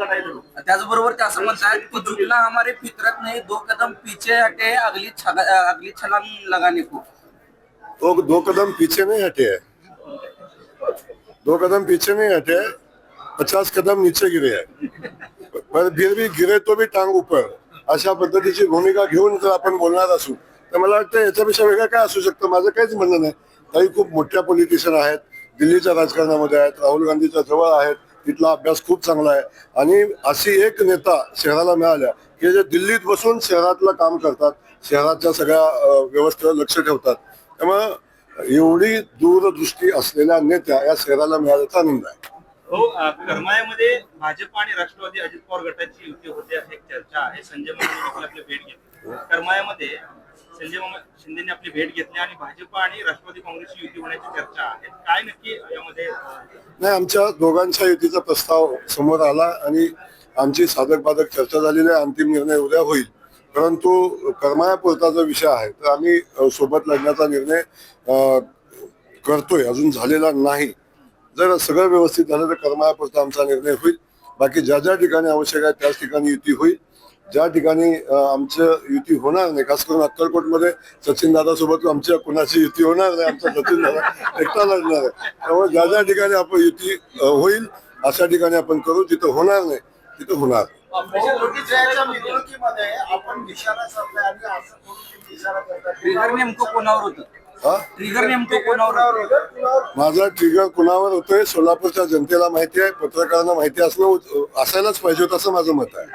त्याचबरोबर ते असं म्हणतात की झुकना हमारे फितरत नहीं, दो कदम पीछे हटे अगली छलांग लगाने को. वो 2 कदम पीछे नहीं हटे है, 2 कदम पीछे नहीं हटे, 50 कदम नीचे गिरे है, पर फिर भी गिरे तो भी टांग ऊपर, अशा पद्धतीची भूमिका घेऊन जर आपण बोलणार असू तर मला वाटतं याच्यापेक्षा वेगळं काय असू शकतं. माझं काहीच म्हणणं नाही. काही खूप मोठ्या पॉलिटिशियन आहेत, दिल्लीच्या राजकारणामध्ये आहेत, राहुल गांधीच्या जवळ आहेत, तिथला अभ्यास खूप चांगला आहे आणि अशी एक नेता शहराला मिळाल्या की जे दिल्लीत बसून शहरातलं काम करतात, शहराच्या सगळ्या व्यवस्थेवर लक्ष ठेवतात. त्यामुळं एवढी दूरदृष्टी असलेल्या नेत्या या शहराला मिळाल्याचा आनंद आहे. हो, करमाळ्यामध्ये भाजप आणि राष्ट्रवादी अजित पवार गटाची युती होते अशी एक चर्चा आहे. संजय मामा आपली भेट घेतली करमाळ्यामध्ये, संजय मामा शिंदेने आपली भेट घेतली आणि भाजप आणि राष्ट्रवादी काँग्रेसची युती होण्याची चर्चा आहे. काय नक्की यामध्ये? नाही, आमच्या दोघांच्या युतीचा प्रस्ताव समोर आला आणि आमची साधक बाधक चर्चा झालेली आहे. अंतिम निर्णय उद्या होईल. परंतु करमाळ्यापुरता जो विषय आहे तर आम्ही सोबत लढण्याचा निर्णय करतोय, अजून झालेला नाही. जर सगळं व्यवस्थित झालं तर करमाळ्यापुरता आमचा निर्णय होईल. बाकी ज्या ज्या ठिकाणी आवश्यक आहे त्याच ठिकाणी युती होईल. ज्या ठिकाणी आमचं युती होणार नाही, खास करून अक्कलकोटमध्ये सचिन दादा सोबत आमच्या कुणाची युती होणार नाही, आमचा सचिन दादा एकटा लढणार आहे. त्यामुळे ज्या ज्या ठिकाणी आपण युती होईल अशा ठिकाणी आपण करू. जिथं होणार नाही तिथं होणार. ट्रिगर नेमकं कोणावर होतं? ट्रिगर नेमकं कोणावर? माझा ट्रिगर कुणावर होतोय सोलापूरच्या जनतेला माहिती आहे, पत्रकारांना माहिती असायलाच पाहिजे होतं असं माझं मत आहे.